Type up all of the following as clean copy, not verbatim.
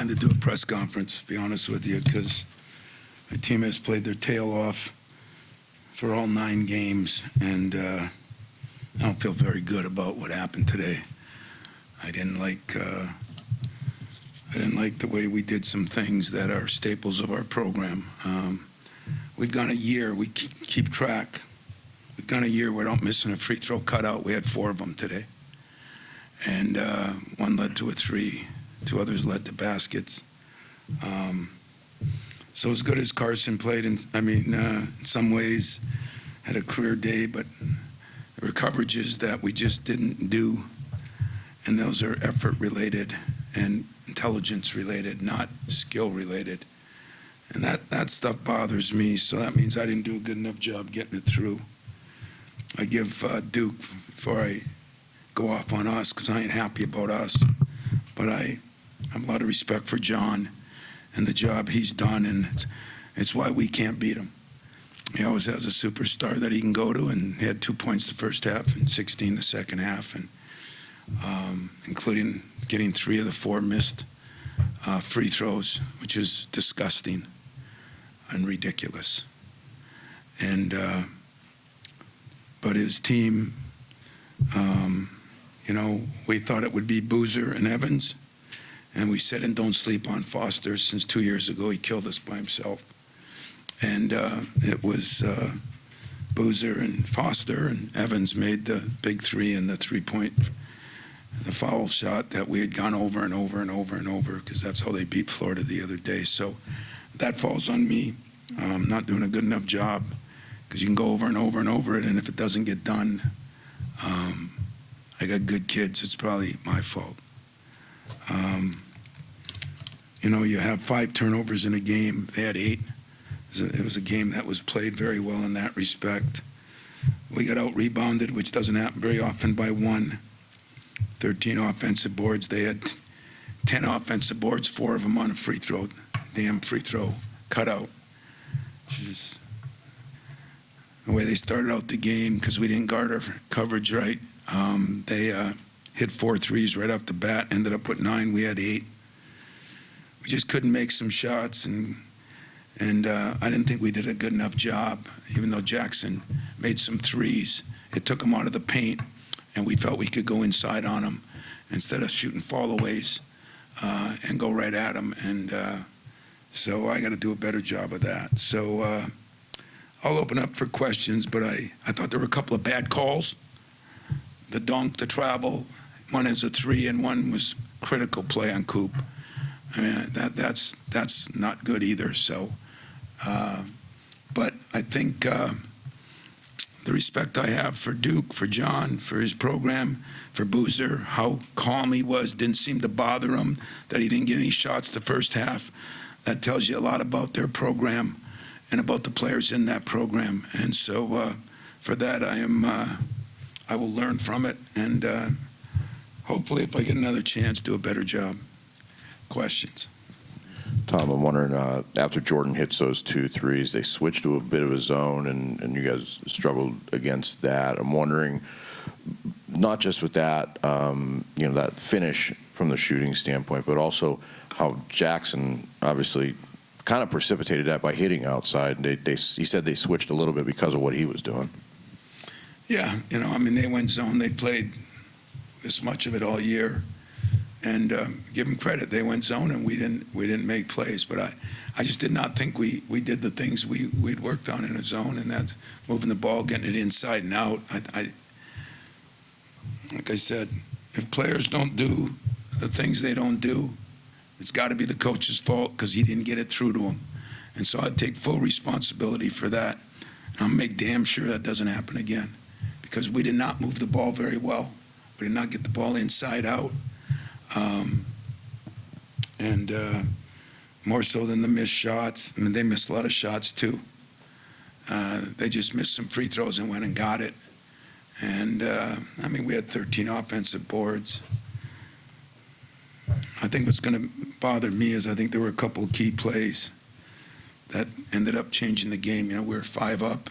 time to do a press conference, to be honest with you, because my team has played their tail off for all 9 games, and I don't feel very good about what happened today. I didn't like the way we did some things that are staples of our program. We've gone a year. We keep track. We've gone a year without missing a free throw cutout. We had 4 of them today, and 1 led to a 3. 2 others led to baskets. So as good as Carson played, in some ways, had a career day, but there were coverages that we just didn't do, and those are effort-related and intelligence-related, not skill-related. And that stuff bothers me, so that means I didn't do a good enough job getting it through. I give Duke, before I go off on us, because I ain't happy about us, but I have a lot of respect for John and the job he's done, and it's why we can't beat him. He always has a superstar that he can go to, and he had 2 points the first half and 16 the second half, and including getting 3 of the 4 missed free throws, which is disgusting and ridiculous. And but his team, we thought it would be Boozer and Evans, and we said, and don't sleep on Foster. Since 2 years ago, he killed us by himself. And it was Boozer and Foster, and Evans made the big 3 and the 3-point, the foul shot that we had gone over and over and over and over, because that's how they beat Florida the other day. So that falls on me. Not doing a good enough job, because you can go over and over and over it, and if it doesn't get done, I got good kids. It's probably my fault. You have 5 turnovers in a game. They had 8. It was a game that was played very well in that respect. We got out-rebounded, which doesn't happen very often, by 1. 13 offensive boards. They had 10 offensive boards, 4 of them on a free throw, damn free throw cutout. Jeez. The way they started out the game, because we didn't guard our coverage right, they hit 4 threes right off the bat, ended up with 9. We had 8. We just couldn't make some shots, and I didn't think we did a good enough job, even though Jackson made some threes. It took him out of the paint, and we felt we could go inside on him instead of shooting fallaways and go right at him. And so I got to do a better job of that. So I'll open up for questions, but I thought there were a couple of bad calls. The dunk, the travel, one is a 3, and one was critical play on Coop. I mean, that's not good either. So, but I think the respect I have for Duke, for John, for his program, for Boozer, how calm he was, didn't seem to bother him, that he didn't get any shots the first half. That tells you a lot about their program and about the players in that program. And so for that, I will learn from it, and hopefully if I get another chance, do a better job. Questions? Tom, I'm wondering, after Jordan hits those 2 threes, they switched to a bit of a zone, and you guys struggled against that. I'm wondering, not just with that, that finish from the shooting standpoint, but also how Jackson obviously kind of precipitated that by hitting outside. He said they switched a little bit because of what he was doing. Yeah, they went zone. They played this much of it all year. And give them credit, they went zone, and we didn't make plays. But I just did not think we did the things we'd worked on in a zone, and that's moving the ball, getting it inside and out. Like I said, if players don't do the things they don't do, it's got to be the coach's fault, because he didn't get it through to them. And so I take full responsibility for that. And I'll make damn sure that doesn't happen again, because we did not move the ball very well. We did not get the ball inside out. And more so than the missed shots. I mean, they missed a lot of shots too. They just missed some free throws and went and got it. And we had 13 offensive boards. I think what's going to bother me is I think there were a couple of key plays that ended up changing the game. We were 5 up,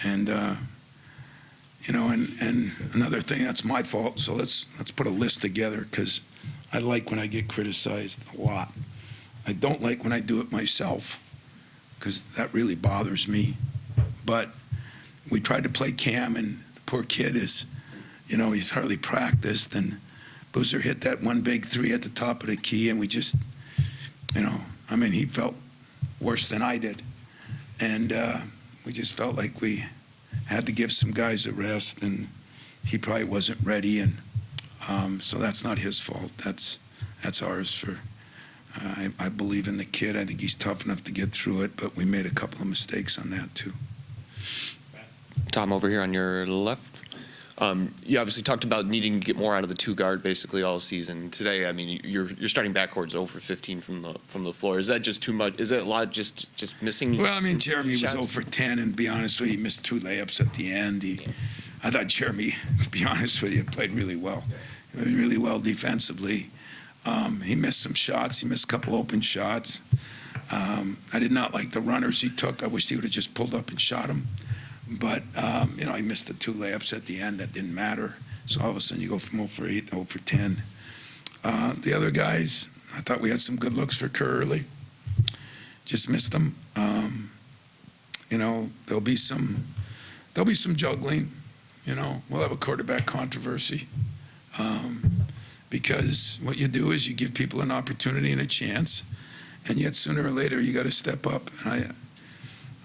and and another thing, that's my fault. So let's put a list together, because I like when I get criticized a lot. I don't like when I do it myself, because that really bothers me. But we tried to play Cam, and the poor kid is, he's hardly practiced, and Boozer hit that one big three at the top of the key, and we just, he felt worse than I did. And we just felt like we had to give some guys a rest, and he probably wasn't ready, and so that's not his fault. That's ours. I believe in the kid. I think he's tough enough to get through it, but we made a couple of mistakes on that too. Tom, over here on your left. You obviously talked about needing to get more out of the two guard basically all season. Today, I mean, you're starting backcourts 0 for 15 from the floor. Is that just too much? Is it a lot just missing? Well, I mean, Jeremy was shots? 0 for 10, and to be honest with you, he missed 2 layups at the end. I thought Jeremy, to be honest with you, played really well. He played really well defensively. He missed some shots. He missed a couple open shots. I did not like the runners he took. I wish he would have just pulled up and shot them. But, he missed the 2 layups at the end. That didn't matter. So all of a sudden you go from 0 for 8 to 0 for 10. The other guys, I thought we had some good looks for Kerr early. Just missed them. There'll be some juggling. We'll have a quarterback controversy. Because what you do is you give people an opportunity and a chance, and yet sooner or later you got to step up. And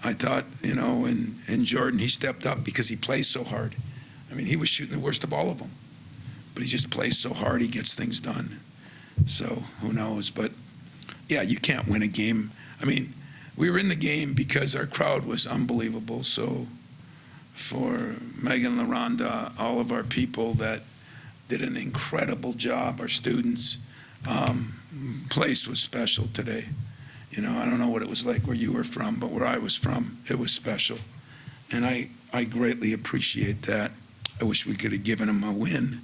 I thought, in Jordan, he stepped up because he plays so hard. I mean, he was shooting the worst of all of them, but he just plays so hard, he gets things done. So who knows? But yeah, you can't win a game. I mean, we were in the game because our crowd was unbelievable. So for Megan LaRonda, all of our people that did an incredible job, our students, place was special today. I don't know what it was like where you were from, but where I was from, it was special. And I greatly appreciate that. I wish we could have given them a win,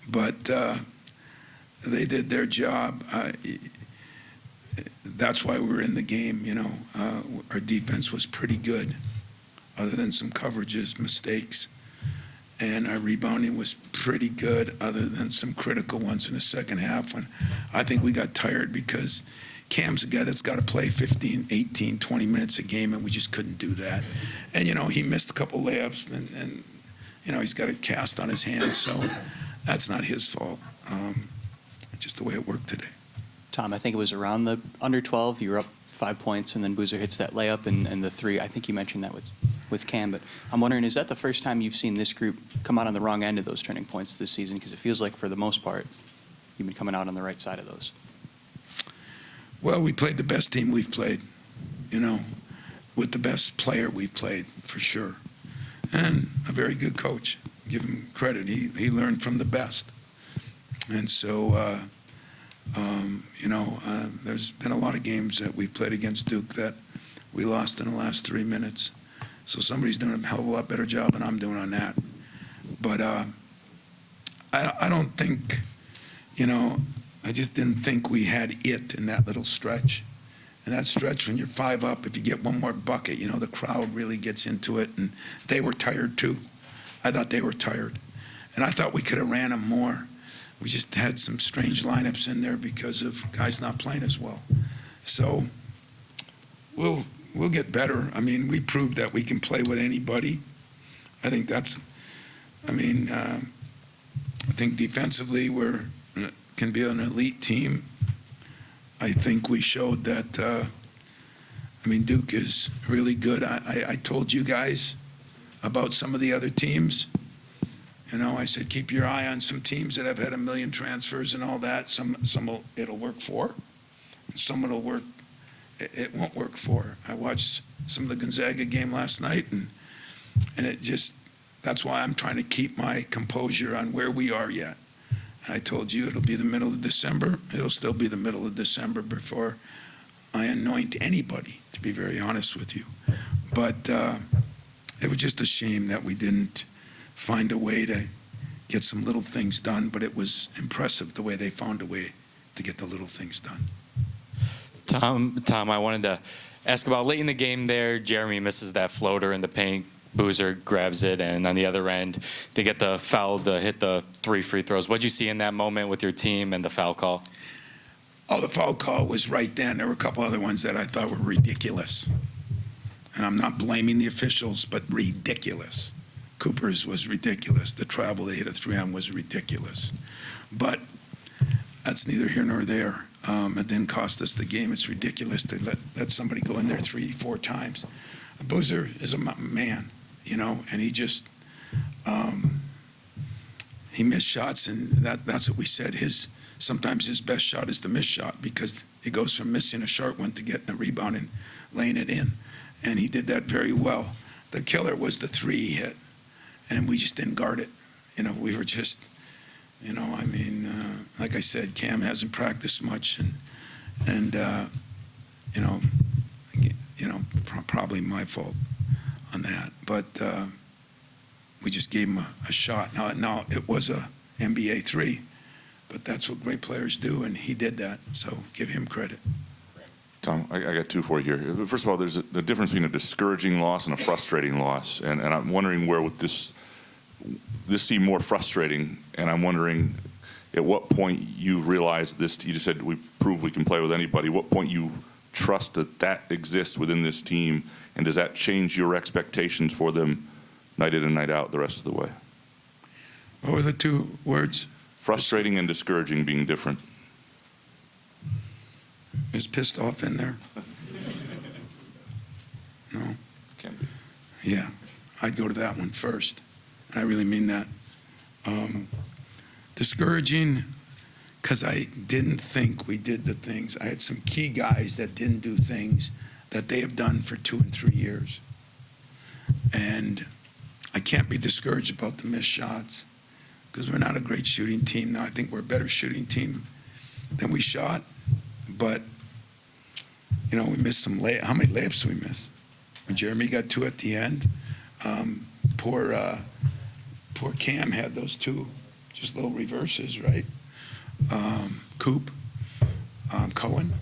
but they did their job. That's why we were in the game, Our defense was pretty good, other than some coverages, mistakes. And our rebounding was pretty good, other than some critical ones in the second half when I think we got tired because Cam's a guy that's got to play 15, 18, 20 minutes a game, and we just couldn't do that. And, he missed a couple layups, and he's got a cast on his hands, so that's not his fault. It's just the way it worked today. Tom, I think it was around the under 12. You were up 5 points, and then Boozer hits that layup and the 3. I think you mentioned that with Cam, but I'm wondering, is that the first time you've seen this group come out on the wrong end of those turning points this season? Because it feels like, for the most part, you've been coming out on the right side of those. Well, we played the best team we've played, with the best player we've played, for sure. And a very good coach. Give him credit. He learned from the best. And so, there's been a lot of games that we played against Duke that we lost in the last 3 minutes. So somebody's doing a hell of a lot better job than I'm doing on that. But I don't think, I just didn't think we had it in that little stretch. And that stretch, when you're 5 up, if you get one more bucket, the crowd really gets into it. And they were tired too. I thought they were tired. And I thought we could have ran them more. We just had some strange lineups in there because of guys not playing as well. So we'll get better. I mean, we proved that we can play with anybody. I think I think defensively can be an elite team. I think we showed that, Duke is really good. I told you guys about some of the other teams. I said, keep your eye on some teams that have had 1 million transfers and all that. Some it'll work for, and some it won't work for. I watched some of the Gonzaga game last night, and that's why I'm trying to keep my composure on where we are yet. I told you it'll be the middle of December. It'll still be the middle of December before I anoint anybody, to be very honest with you. But it was just a shame that we didn't find a way to get some little things done, but it was impressive the way they found a way to get the little things done. Tom, I wanted to ask about late in the game there. Jeremy misses that floater in the paint. Boozer grabs it, and on the other end, they get the foul to hit the 3 free throws. What did you see in that moment with your team and the foul call? Oh, the foul call was right then. There were a couple other ones that I thought were ridiculous. And I'm not blaming the officials, but ridiculous. Cooper's was ridiculous. The travel they hit a 3-on was ridiculous. But that's neither here nor there. It didn't cost us the game. It's ridiculous to let somebody go in there 3-4 times. Boozer is a man, and he just he missed shots, and that's what we said. Sometimes his best shot is the missed shot because he goes from missing a short one to getting a rebound and laying it in, and he did that very well. The killer was the 3 he hit, and we just didn't guard it. We were just, like I said, Cam hasn't practiced much, and probably my fault on that, but we just gave him a shot. Now it was a NBA 3, but that's what great players do, and he did that, so give him credit. Tom, I got 2 for you here. First of all, there's a difference between a discouraging loss and a frustrating loss, and I'm wondering where would this seemed more frustrating, and I'm wondering at what point you realized this. You just said we prove we can play with anybody. What point you trust that exists within this team, and does that change your expectations for them night in and night out the rest of the way? What were the 2 words? Frustrating and discouraging being different. Is pissed off in there? No? Can be. Yeah, I'd go to that one first. I really mean that. Discouraging, because I didn't think we did the things. I had some key guys that didn't do things that they have done for 2 and 3 years. And I can't be discouraged about the missed shots because we're not a great shooting team. Now I think we're a better shooting team than we shot. But, we missed some how many layups did we miss? When Jeremy got 2 at the end. Poor Cam had those 2, just little reverses, right? Coop, Cohen.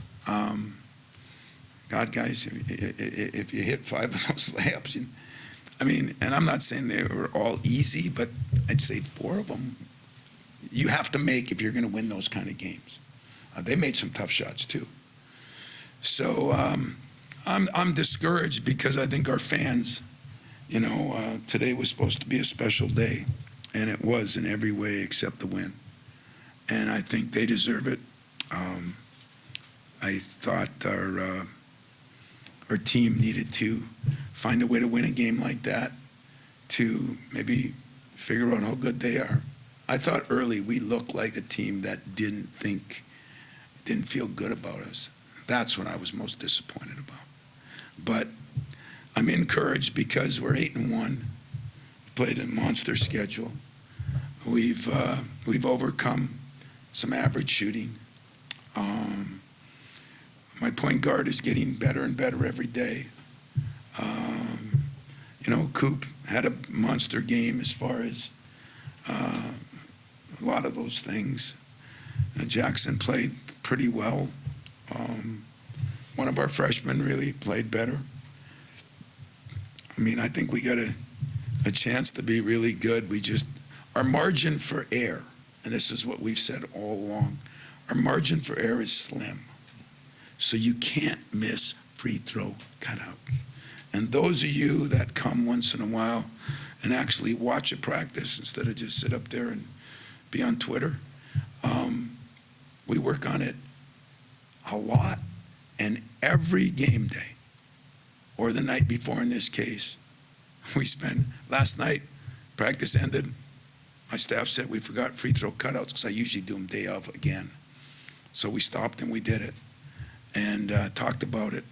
God, guys, if you hit 5 of those layups, and I'm not saying they were all easy, but I'd say 4 of them you have to make if you're going to win those kind of games. They made some tough shots too. So I'm discouraged because I think our fans, today was supposed to be a special day, and it was in every way except the win. And I think they deserve it. I thought our team needed to find a way to win a game like that, to maybe figure out how good they are. I thought early we looked like a team that didn't feel good about us. That's what I was most disappointed about. But I'm encouraged because we're 8-1, played a monster schedule. We've overcome some average shooting. My point guard is getting better and better every day. Coop had a monster game as far as a lot of those things. Jackson played pretty well. One of our freshmen really played better. I think we got a chance to be really good. Our margin for error, and this is what we've said all along, our margin for error is slim. So you can't miss free throw cutouts. And those of you that come once in a while and actually watch a practice instead of just sit up there and be on Twitter, we work on it a lot. And every game day, or the night before in this case, last night, practice ended, my staff said we forgot free throw cutouts because I usually do them day of again. So we stopped and we did it and talked about it.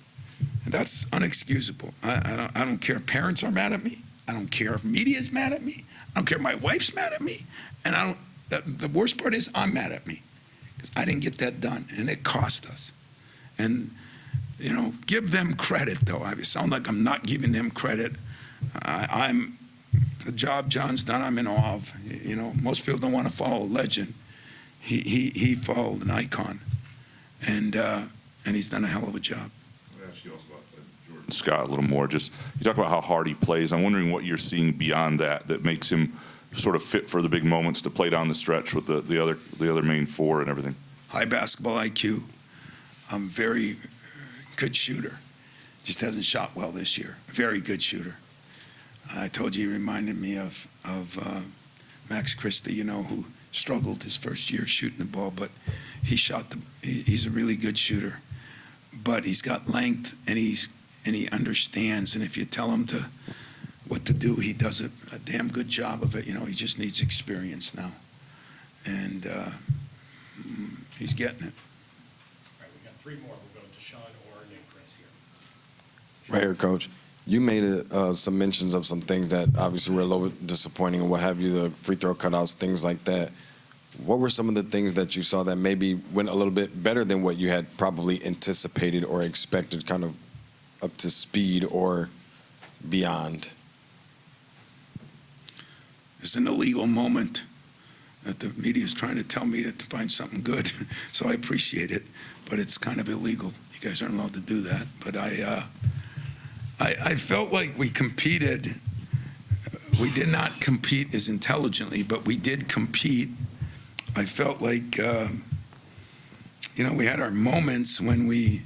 And that's unexcusable. I don't care if parents are mad at me. I don't care if media is mad at me. I don't care if my wife's mad at me. And the worst part is I'm mad at me because I didn't get that done, and it cost us. And, give them credit, though. I sound like I'm not giving them credit. The job John's done, I'm in awe of. Most people don't want to follow a legend. He followed an icon, and he's done a hell of a job. I'll ask you also about Jordan Scott a little more. Just you talk about how hard he plays. I'm wondering what you're seeing beyond that makes him sort of fit for the big moments to play down the stretch with the other main four and everything. High basketball IQ. Very good shooter. Just hasn't shot well this year. Very good shooter. I told you he reminded me of Max Christie, who struggled his first year shooting the ball, but he's a really good shooter. But he's got length, and he understands. And if you tell him what to do, he does a damn good job of it. He just needs experience now, and he's getting it. All right, we got three more. We'll go to Sean, Oren, and Chris here. Right here, Coach. You made some mentions of some things that obviously were a little bit disappointing and what have you, the free throw cutouts, things like that. What were some of the things that you saw that maybe went a little bit better than what you had probably anticipated or expected, kind of up to speed or beyond? It's an illegal moment that the media is trying to tell me to find something good, so I appreciate it, but it's kind of illegal. You guys aren't allowed to do that. But I felt like we competed. We did not compete as intelligently, but we did compete. I felt like, we had our moments when we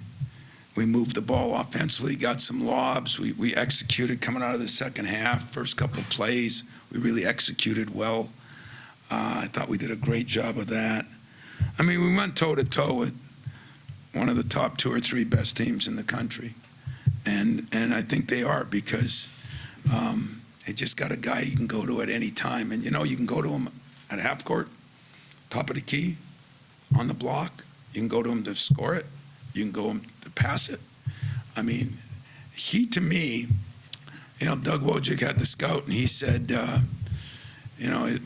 moved the ball offensively, got some lobs. We executed coming out of the second half. First couple plays, we really executed well. I thought we did a great job of that. I mean, we went toe-to-toe with one of the top 2 or 3 best teams in the country. And I think they are, because they just got a guy you can go to at any time. And, you can go to him at half court, top of the key, on the block. You can go to him to score it. You can go to him to pass it. I mean, he, to me, Doug Wojcik had the scout, and he said,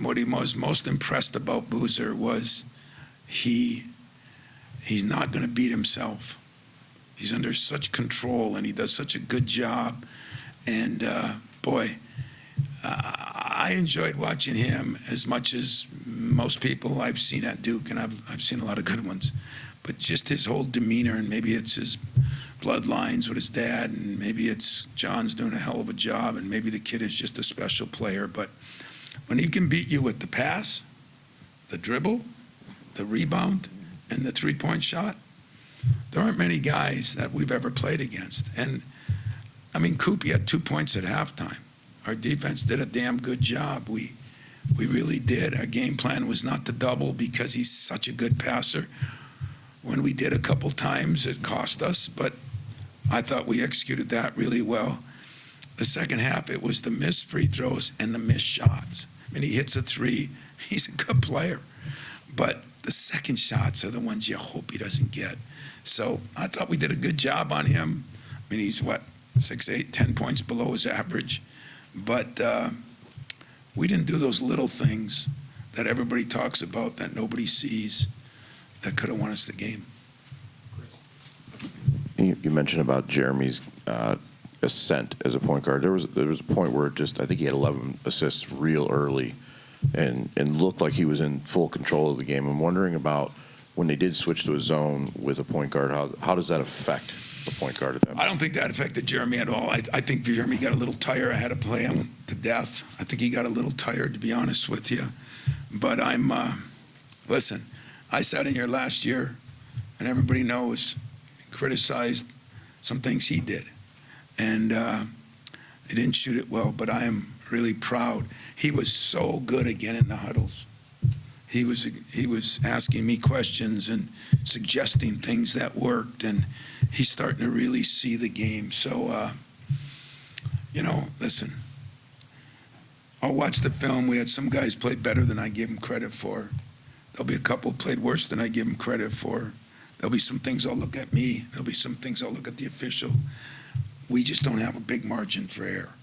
what he was most impressed about Boozer was he's not going to beat himself. He's under such control, and he does such a good job. And, I enjoyed watching him as much as most people I've seen at Duke, and I've seen a lot of good ones. But just his whole demeanor, and maybe it's his bloodlines with his dad, and maybe it's John's doing a hell of a job, and maybe the kid is just a special player. But when he can beat you with the pass, the dribble, the rebound, and the three-point shot, there aren't many guys that we've ever played against. And, I mean, Coop, he had 2 points at halftime. Our defense did a damn good job. We really did. Our game plan was not to double because he's such a good passer. When we did a couple times, it cost us, but I thought we executed that really well. The second half, it was the missed free throws and the missed shots. I mean, he hits a 3. He's a good player. But the second shots are the ones you hope he doesn't get. So I thought we did a good job on him. I mean, he's, 6, 8, 10 points below his average. But we didn't do those little things that everybody talks about that nobody sees that could have won us the game. You mentioned about Jeremy's ascent as a point guard. There was a point where I think he had 11 assists real early and looked like he was in full control of the game. I'm wondering about when they did switch to a zone with a point guard, how does that affect the point guard at that point? I don't think that affected Jeremy at all. I think Jeremy got a little tired. I had to play him to death. I think he got a little tired, to be honest with you. But listen, I sat in here last year, and everybody knows, criticized some things he did. And he didn't shoot it well, but I am really proud. He was so good again in the huddles. He was asking me questions and suggesting things that worked, and he's starting to really see the game. So, listen, I'll watch the film. We had some guys play better than I give them credit for. There'll be a couple played worse than I give them credit for. There'll be some things I'll look at me. There'll be some things I'll look at the official. We just don't have a big margin for error.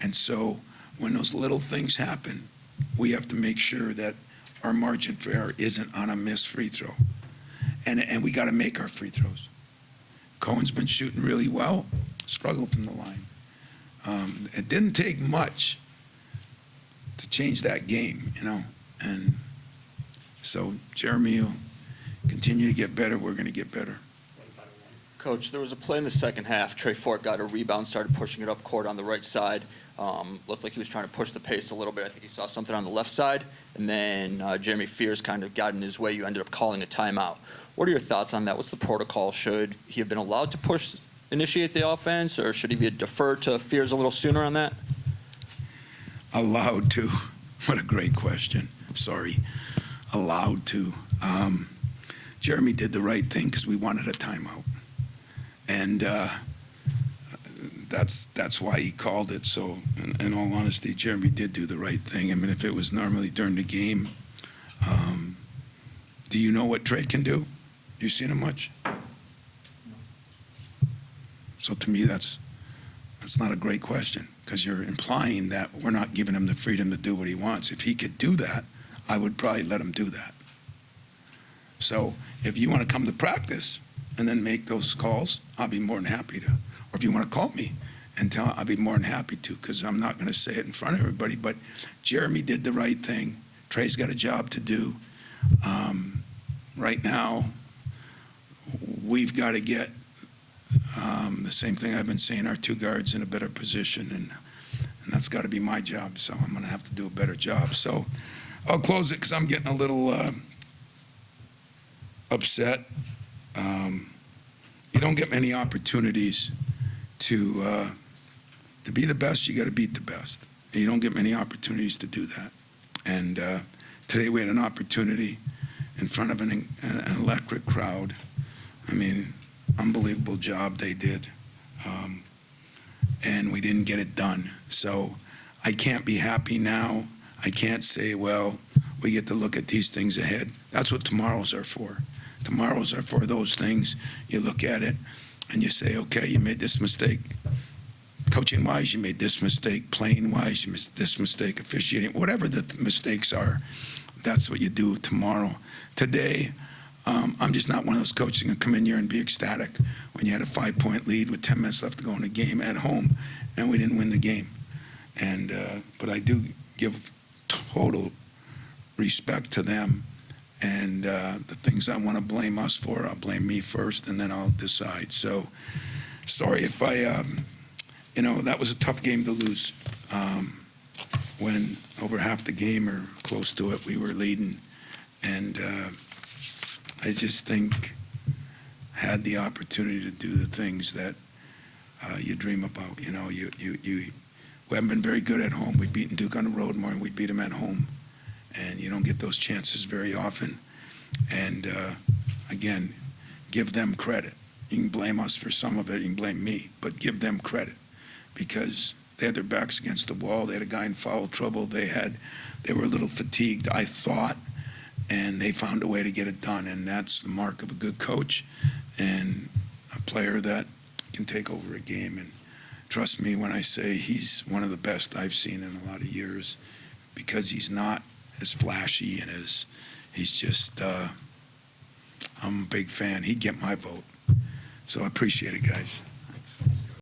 And so when those little things happen, we have to make sure that our margin for error isn't on a missed free throw. And we got to make our free throws. Cohen's been shooting really well, struggled from the line. It didn't take much to change that game, and so Jeremy will continue to get better. We're going to get better. Coach, there was a play in the second half. Trey Fort got a rebound, started pushing it up court on the right side. Looked like he was trying to push the pace a little bit. I think he saw something on the left side. And then Jeremy Fears kind of got in his way. You ended up calling a timeout. What are your thoughts on that? What's the protocol? Should he have been allowed to initiate the offense, or should he be deferred to Fears a little sooner on that? Allowed to. What a great question. Sorry. Allowed to. Jeremy did the right thing because we wanted a timeout. And that's why he called it. So, in all honesty, Jeremy did do the right thing. I mean, if it was normally during the game, do you know what Trey can do? You seen him much? So to me, that's not a great question, because you're implying that we're not giving him the freedom to do what he wants. If he could do that, I would probably let him do that. So if you want to come to practice and then make those calls, I'll be more than happy to. Or if you want to call me and tell, I'll be more than happy to, because I'm not going to say it in front of everybody. But Jeremy did the right thing. Trey's got a job to do. Right now, we've got to get the same thing I've been saying, our two guards in a better position, and that's got to be my job. So I'm going to have to do a better job. So I'll close it because I'm getting a little upset. You don't get many opportunities to be the best. You got to beat the best. And you don't get many opportunities to do that. And today we had an opportunity in front of an electric crowd. I mean, unbelievable job they did. And we didn't get it done. So I can't be happy now. I can't say, well, we get to look at these things ahead. That's what tomorrows are for. Tomorrows are for those things. You look at it and you say, okay, you made this mistake. Coaching-wise, you made this mistake. Playing-wise, you made this mistake. Officiating, whatever the mistakes are, that's what you do tomorrow. Today, I'm just not one of those coaches who can come in here and be ecstatic when you had a 5-point lead with 10 minutes left to go in the game at home and we didn't win the game. And but I do give total respect to them. And the things I want to blame us for, I'll blame me first, and then I'll decide. So, sorry if I, that was a tough game to lose. When over half the game or close to it, we were leading. And I just think had the opportunity to do the things that you dream about. We haven't been very good at home. We've beaten Duke on the road more than we beat them at home. And you don't get those chances very often. And again, give them credit. You can blame us for some of it, you can blame me, but give them credit, because they had their backs against the wall. They had a guy in foul trouble. They were a little fatigued, I thought, and they found a way to get it done. And that's the mark of a good coach and a player that can take over a game. And trust me when I say he's one of the best I've seen in a lot of years, because he's not as flashy and he's just, I'm a big fan. He'd get my vote. So I appreciate it, guys.